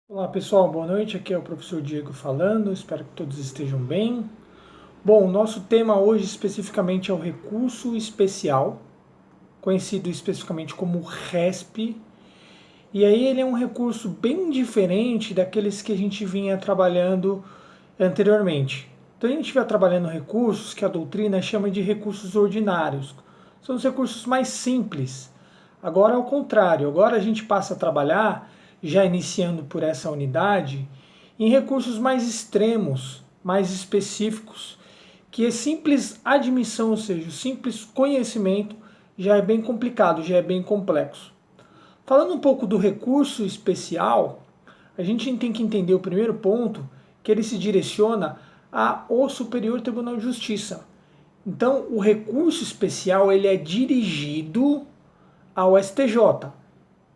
Olá pessoal, boa noite. Aqui é o professor Diego falando. Espero que todos estejam bem. Bom, o nosso tema hoje especificamente é o recurso especial, conhecido especificamente como RESP. E aí ele é um recurso bem diferente daqueles que a gente vinha trabalhando anteriormente. Então a gente vai trabalhando recursos que a doutrina chama de recursos ordinários. São os recursos mais simples. Agora é o contrário, agora a gente passa a trabalhar, já iniciando por essa unidade, em recursos mais extremos, mais específicos, que é simples admissão, ou seja, o simples conhecimento já é bem complicado, já é bem complexo. Falando um pouco do recurso especial, a gente tem que entender o primeiro ponto, que ele se direciona ao Superior Tribunal de Justiça. Então, o recurso especial ele é dirigido ao STJ.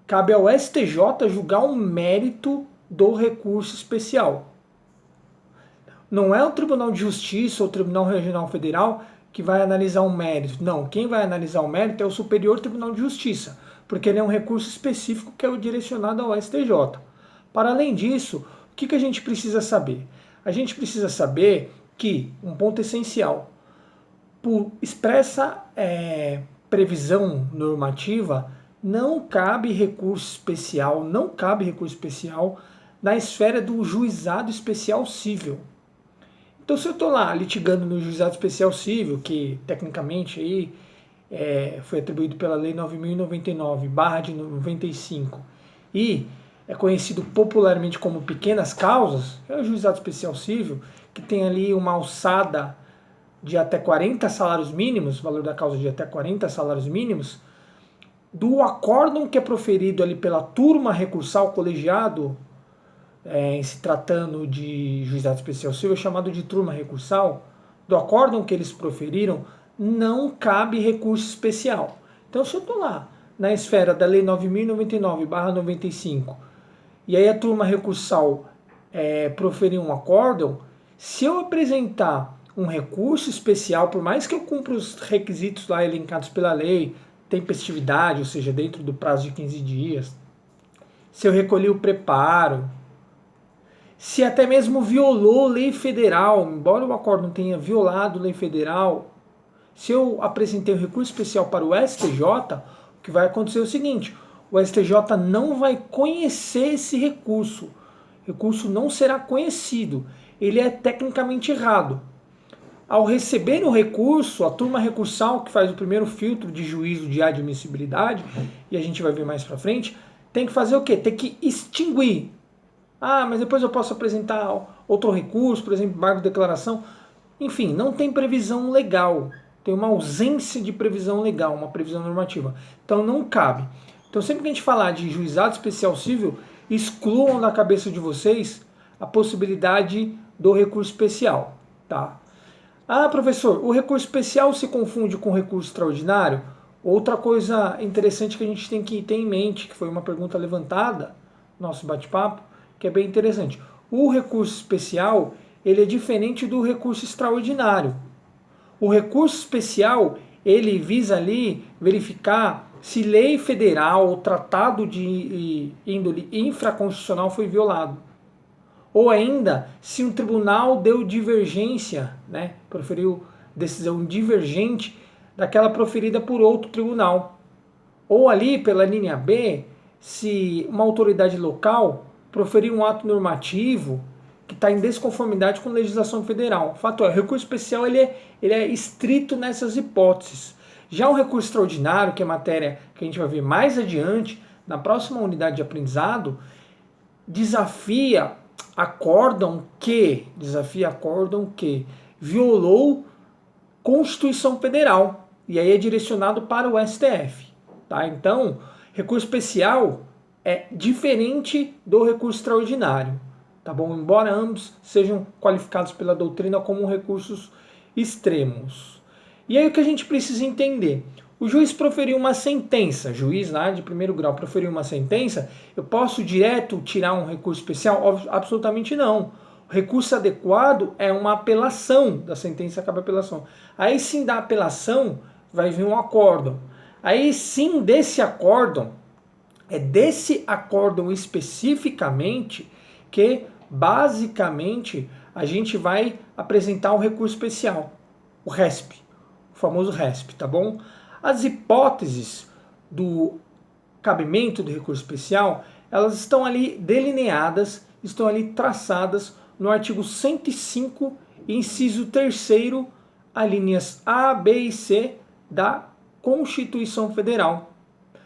Cabe ao STJ julgar o mérito do recurso especial. Não é o Tribunal de Justiça ou o Tribunal Regional Federal que vai analisar o mérito. Não, quem vai analisar o mérito é o Superior Tribunal de Justiça, porque ele é um recurso específico que é o direcionado ao STJ. Para além disso, o que a gente precisa saber? A gente precisa saber que, um ponto essencial, por expressa previsão normativa, não cabe recurso especial, na esfera do juizado especial civil. Então, se eu estou lá litigando no juizado especial civil, que tecnicamente aí foi atribuído pela Lei 9.099/95 e é conhecido popularmente como pequenas causas, é o juizado especial civil, que tem ali uma alçada de até 40 salários mínimos, valor da causa de até 40 salários mínimos, do acórdão que é proferido ali pela turma recursal colegiado, em se tratando de juizado especial civil, é chamado de turma recursal, do acórdão que eles proferiram, não cabe recurso especial. Então, se eu estou lá na esfera da Lei 9.099/95 e aí a turma recursal proferir um acórdão, se eu apresentar um recurso especial, por mais que eu cumpra os requisitos lá elencados pela lei, tempestividade, ou seja, dentro do prazo de 15 dias, se eu recolhi o preparo, se até mesmo violou lei federal, embora o acordo não tenha violado lei federal, se eu apresentei um recurso especial para o STJ, o que vai acontecer é o seguinte: o STJ não vai conhecer esse recurso. O recurso não será conhecido. Ele é tecnicamente errado. Ao receber o recurso, a turma recursal, que faz o primeiro filtro de juízo de admissibilidade, e a gente vai ver mais para frente, tem que fazer o quê? Tem que extinguir. Ah, mas depois eu posso apresentar outro recurso, por exemplo, embargo de declaração. Enfim, não tem previsão legal. Tem uma ausência de previsão legal, uma previsão normativa. Então não cabe. Então sempre que a gente falar de juizado especial civil, excluam da cabeça de vocês a possibilidade do recurso especial, tá? Ah, professor, o recurso especial se confunde com o recurso extraordinário? Outra coisa interessante que a gente tem que ter em mente, que foi uma pergunta levantada no nosso bate-papo, que é bem interessante. O recurso especial, ele é diferente do recurso extraordinário. O recurso especial, ele visa ali verificar se lei federal ou tratado de índole infraconstitucional foi violado. Ou ainda, se um tribunal deu divergência, né, proferiu decisão divergente daquela proferida por outro tribunal. Ou ali, pela linha B, se uma autoridade local proferir um ato normativo que está em desconformidade com a legislação federal. O fato é, o recurso especial ele é estrito nessas hipóteses. Já o recurso extraordinário, que é matéria que a gente vai ver mais adiante, na próxima unidade de aprendizado, desafia acórdão que violou Constituição Federal. E aí é direcionado para o STF. Tá? Então, recurso especial é diferente do recurso extraordinário, tá bom? Embora ambos sejam qualificados pela doutrina como recursos extremos. E aí o que a gente precisa entender? O juiz proferiu uma sentença, juiz lá de primeiro grau proferiu uma sentença, eu posso direto tirar um recurso especial? Absolutamente não. O recurso adequado é uma apelação da sentença, cabe apelação. Aí sim da apelação vai vir um acórdão. Aí sim desse acórdão, é desse acórdão especificamente que basicamente a gente vai apresentar um recurso especial, o RESP, o famoso RESP, tá bom? As hipóteses do cabimento do recurso especial, elas estão ali delineadas, estão ali traçadas no artigo 105, inciso 3º, alíneas A, B e C da Constituição Federal.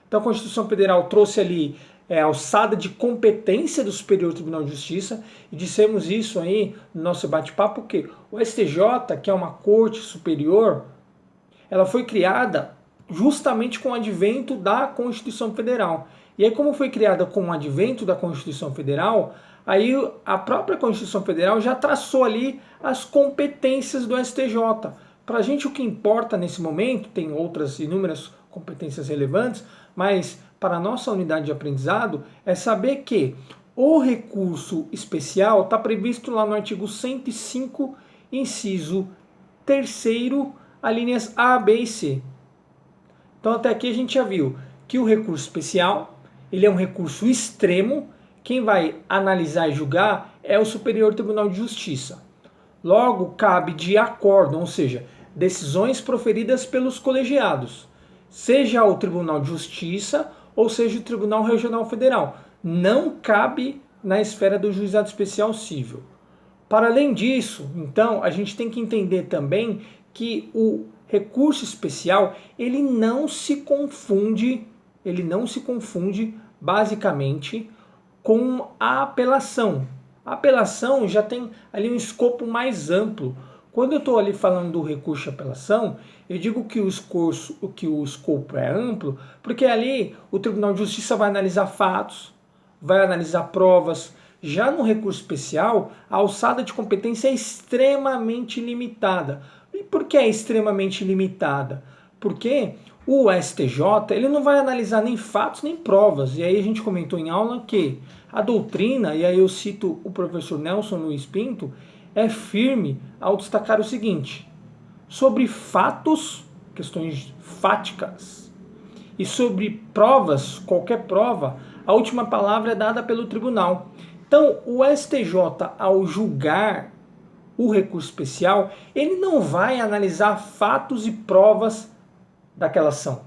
Então a Constituição Federal trouxe ali a alçada de competência do Superior Tribunal de Justiça, e dissemos isso aí no nosso bate-papo, porque o STJ, que é uma corte superior, ela foi criada justamente com o advento da Constituição Federal. E aí, como foi criada com o advento da Constituição Federal, aí a própria Constituição Federal já traçou ali as competências do STJ. Para a gente o que importa nesse momento, tem outras inúmeras competências relevantes, mas para a nossa unidade de aprendizado é saber que o recurso especial está previsto lá no artigo 105, inciso 3º, alíneas A, B e C. Então até aqui a gente já viu que o recurso especial, ele é um recurso extremo, quem vai analisar e julgar é o Superior Tribunal de Justiça. Logo, cabe de acórdão, ou seja, decisões proferidas pelos colegiados, seja o Tribunal de Justiça ou seja o Tribunal Regional Federal. Não cabe na esfera do Juizado Especial Cível. Para além disso, então, a gente tem que entender também que o recurso especial, ele não se confunde basicamente com a apelação. A apelação já tem ali um escopo mais amplo. Quando eu estou ali falando do recurso de apelação, eu digo que o escopo é amplo, porque ali o Tribunal de Justiça vai analisar fatos, vai analisar provas. Já no recurso especial, a alçada de competência é extremamente limitada. E por que é extremamente limitada? Porque o STJ ele não vai analisar nem fatos nem provas. E aí a gente comentou em aula que a doutrina, e aí eu cito o professor Nelson Luiz Pinto, é firme ao destacar o seguinte: sobre fatos, questões fáticas, e sobre provas, qualquer prova, a última palavra é dada pelo tribunal. Então, o STJ, ao julgar o recurso especial, ele não vai analisar fatos e provas daquela ação.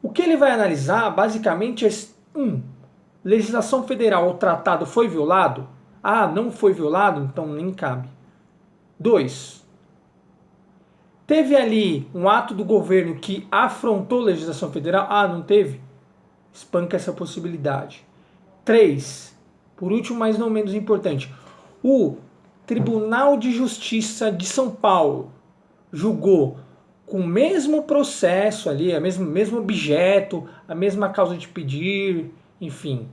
O que ele vai analisar, basicamente, é legislação federal ou tratado foi violado? Ah, não foi violado? Então nem cabe. 2. Teve ali um ato do governo que afrontou a legislação federal? Ah, não teve? Espanca essa possibilidade. 3. Por último, mas não menos importante, o Tribunal de Justiça de São Paulo julgou com o mesmo processo ali, o mesmo objeto, a mesma causa de pedir, enfim,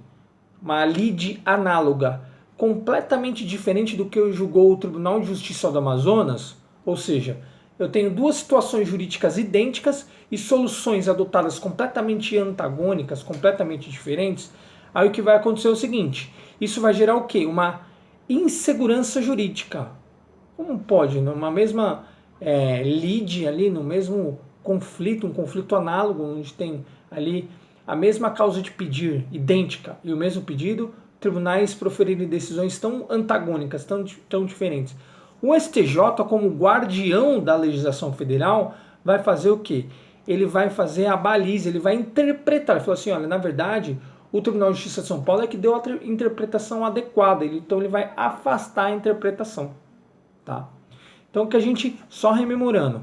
uma lide análoga, completamente diferente do que julgou o Tribunal de Justiça do Amazonas, ou seja, eu tenho duas situações jurídicas idênticas e soluções adotadas completamente antagônicas, completamente diferentes. Aí o que vai acontecer é o seguinte: isso vai gerar o quê? Uma insegurança jurídica. Como pode, numa mesma lide ali, no mesmo conflito, um conflito análogo, onde tem ali a mesma causa de pedir idêntica e o mesmo pedido, tribunais proferirem decisões tão antagônicas, tão diferentes. O STJ, como guardião da legislação federal, vai fazer o quê? Ele vai fazer a baliza, ele vai interpretar. Ele falou assim, olha, na verdade, o Tribunal de Justiça de São Paulo é que deu a interpretação adequada, então ele vai afastar a interpretação. Tá? Então, que a gente, só rememorando,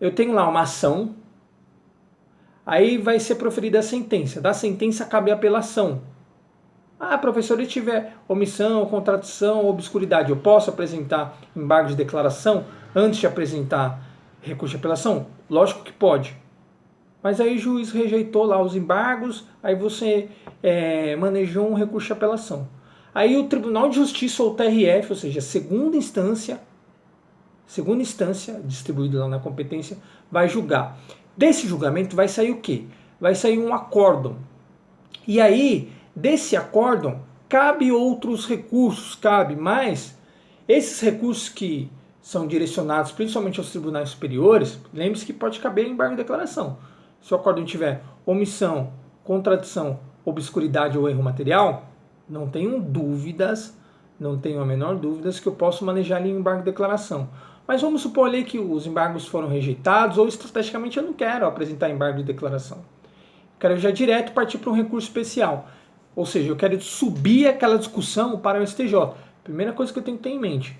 eu tenho lá uma ação, aí vai ser proferida a sentença. Da sentença cabe a apelação. Ah, professor, se tiver omissão, contradição, obscuridade, eu posso apresentar embargo de declaração antes de apresentar recurso de apelação? Lógico que pode. Mas aí o juiz rejeitou lá os embargos, aí você manejou um recurso de apelação. Aí o Tribunal de Justiça, ou TRF, ou seja, segunda instância, distribuído lá na competência, vai julgar. Desse julgamento vai sair o quê? Vai sair um acórdão. E aí, desse acórdão, cabe outros recursos, mas esses recursos que são direcionados principalmente aos tribunais superiores, lembre-se que pode caber embargo de declaração. Se o acórdão tiver omissão, contradição, obscuridade ou erro material, Não tenho dúvidas, não tenho a menor dúvida que eu posso manejar ali o embargo de declaração. Mas vamos supor ali que os embargos foram rejeitados ou estrategicamente eu não quero apresentar embargo de declaração. Quero já direto partir para um recurso especial. Ou seja, eu quero subir aquela discussão para o STJ. Primeira coisa que eu tenho que ter em mente.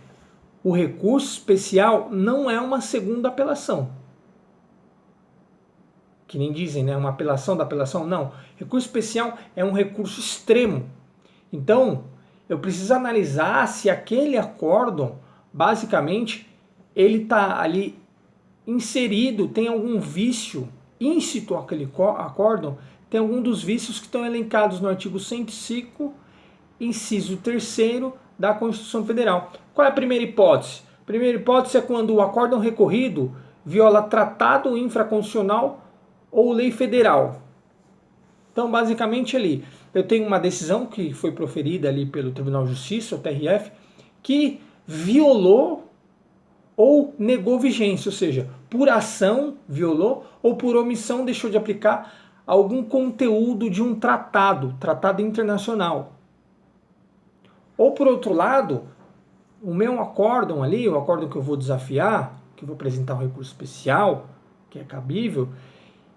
O recurso especial não é uma segunda apelação. Que nem dizem, né? Uma apelação da apelação. Não. Recurso especial é um recurso extremo. Então, eu preciso analisar se aquele acórdão, basicamente, ele está ali inserido, tem algum vício íncito àquele acórdão, tem algum dos vícios que estão elencados no artigo 105, inciso 3º da Constituição Federal. Qual é a primeira hipótese? A primeira hipótese é quando o acórdão recorrido viola tratado infraconstitucional ou lei federal. Então, basicamente ali, eu tenho uma decisão que foi proferida ali pelo Tribunal de Justiça, o TRF, que violou ou negou vigência, ou seja, por ação violou ou por omissão deixou de aplicar algum conteúdo de um tratado internacional. Ou por outro lado, o meu acórdão ali, o acórdão que eu vou desafiar, que eu vou apresentar um recurso especial, que é cabível,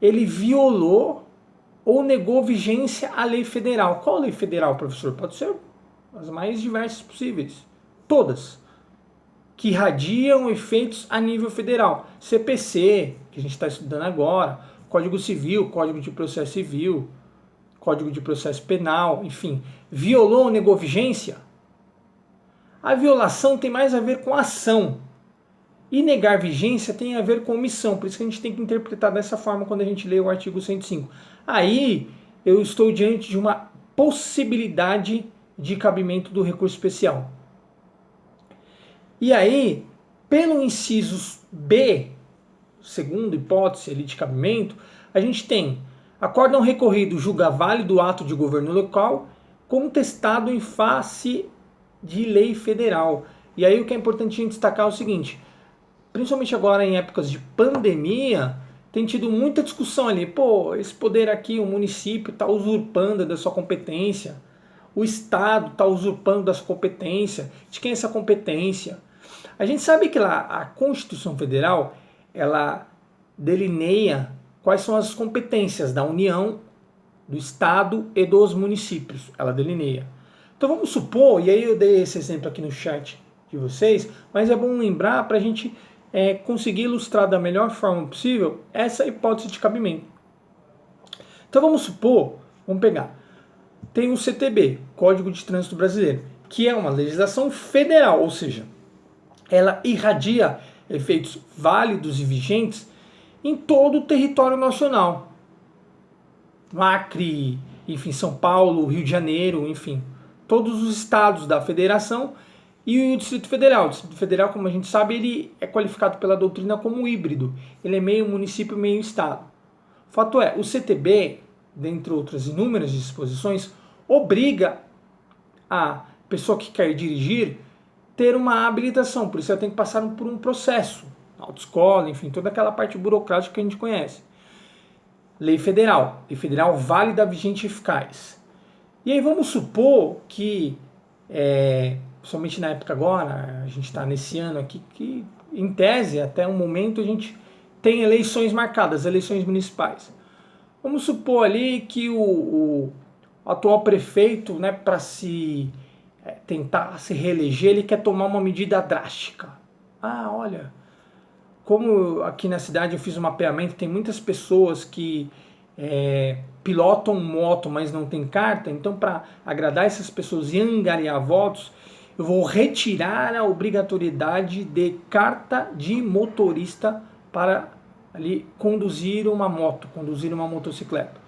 ele violou ou negou vigência à lei federal. Qual lei federal, professor? Pode ser as mais diversas possíveis. Todas. Que irradiam efeitos a nível federal. CPC, que a gente está estudando agora, Código Civil, Código de Processo Civil, Código de Processo Penal, enfim. Violou ou negou vigência? A violação tem mais a ver com a ação. E negar vigência tem a ver com omissão. Por isso que a gente tem que interpretar dessa forma quando a gente lê o artigo 105. Aí eu estou diante de uma possibilidade de cabimento do recurso especial. E aí, pelo inciso B, segunda hipótese ali de cabimento, a gente tem acórdão recorrido julga válido o ato de governo local contestado em face de lei federal. E aí o que é importante a gente destacar é o seguinte, principalmente agora em épocas de pandemia, tem tido muita discussão ali, pô, esse poder aqui, o município está usurpando da sua competência, o Estado está usurpando da sua competência, de quem é essa competência? A gente sabe que lá a Constituição Federal, ela delineia quais são as competências da União, do Estado e dos municípios. Ela delineia. Então vamos supor, e aí eu dei esse exemplo aqui no chat de vocês, mas é bom lembrar para a gente conseguir ilustrar da melhor forma possível essa hipótese de cabimento. Então vamos supor, vamos pegar, tem o CTB, Código de Trânsito Brasileiro, que é uma legislação federal, ou seja, ela irradia efeitos válidos e vigentes em todo o território nacional. Acre, enfim, São Paulo, Rio de Janeiro, enfim, todos os estados da federação e o Distrito Federal. O Distrito Federal, como a gente sabe, ele é qualificado pela doutrina como híbrido. Ele é meio município, meio estado. Fato é, o CTB, dentre outras inúmeras disposições, obriga a pessoa que quer dirigir ter uma habilitação, por isso ela tem que passar por um processo, autoescola, enfim, toda aquela parte burocrática que a gente conhece. Lei federal válida, vigente e eficaz. E aí vamos supor que, somente na época agora, a gente está nesse ano aqui, que em tese, até o momento, a gente tem eleições marcadas, eleições municipais. Vamos supor ali que o atual prefeito, né, para se tentar se reeleger, ele quer tomar uma medida drástica. Ah, olha, como aqui na cidade eu fiz um mapeamento, tem muitas pessoas que pilotam moto, mas não tem carta, então para agradar essas pessoas e angariar votos, eu vou retirar a obrigatoriedade de carta de motorista para ali conduzir uma moto, conduzir uma motocicleta.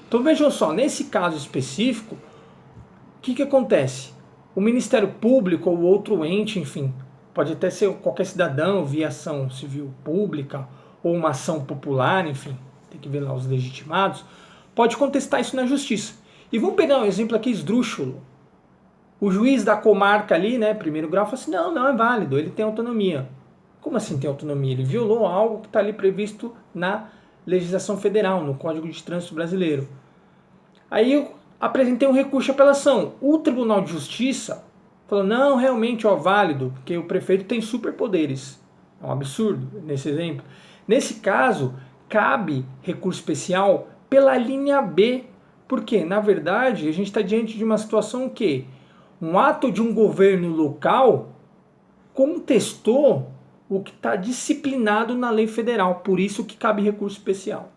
Então vejam só, nesse caso específico, o que acontece? O Ministério Público ou outro ente, enfim, pode até ser qualquer cidadão via ação civil pública ou uma ação popular, enfim, tem que ver lá os legitimados, pode contestar isso na justiça. E vamos pegar um exemplo aqui esdrúxulo. O juiz da comarca ali, né, primeiro grau, fala assim, não é válido, ele tem autonomia. Como assim tem autonomia? Ele violou algo que está ali previsto na legislação federal, no Código de Trânsito Brasileiro. Aí apresentei um recurso de apelação. O Tribunal de Justiça falou, não, realmente, válido, porque o prefeito tem superpoderes. É um absurdo nesse exemplo. Nesse caso, cabe recurso especial pela linha B, porque, na verdade, a gente está diante de uma situação que um ato de um governo local contestou o que está disciplinado na lei federal, por isso que cabe recurso especial.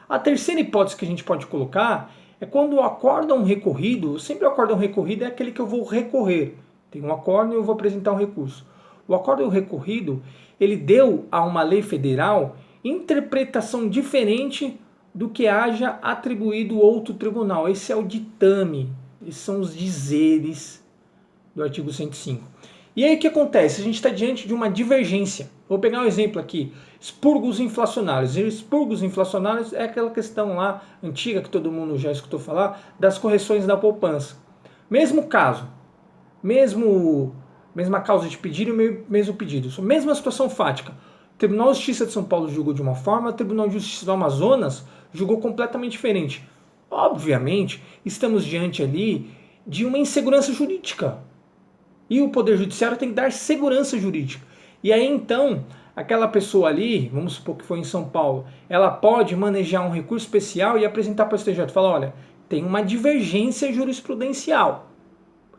A terceira hipótese que a gente pode colocar é quando o acórdão recorrido, sempre o acórdão recorrido é aquele que eu vou recorrer. Tem um acórdão e eu vou apresentar um recurso. O acórdão recorrido, ele deu a uma lei federal interpretação diferente do que haja atribuído outro tribunal. Esse é o ditame, esses são os dizeres do artigo 105. E aí o que acontece? A gente está diante de uma divergência. Vou pegar um exemplo aqui, expurgos inflacionários. E expurgos inflacionários é aquela questão lá antiga que todo mundo já escutou falar, das correções da poupança. Mesmo caso, mesma causa de pedido e mesmo pedido. Mesma situação fática. O Tribunal de Justiça de São Paulo julgou de uma forma, o Tribunal de Justiça do Amazonas julgou completamente diferente. Obviamente, estamos diante ali de uma insegurança jurídica. E o Poder Judiciário tem que dar segurança jurídica. E aí então, aquela pessoa ali, vamos supor que foi em São Paulo, ela pode manejar um recurso especial e apresentar para o STJ. Falar, olha, tem uma divergência jurisprudencial.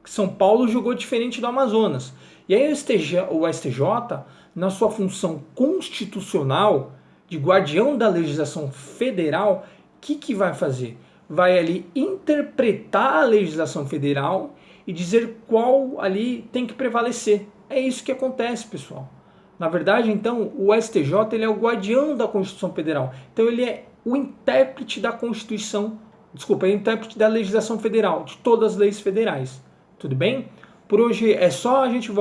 São Paulo julgou diferente do Amazonas. E aí o STJ, na sua função constitucional de guardião da legislação federal, o que vai fazer? Vai ali interpretar a legislação federal e dizer qual ali tem que prevalecer. É isso que acontece, pessoal. Na verdade, então, o STJ ele é o guardião da Constituição Federal. Então, ele é o intérprete da Constituição, é o intérprete da legislação federal, de todas as leis federais. Tudo bem? Por hoje é só, a gente volta.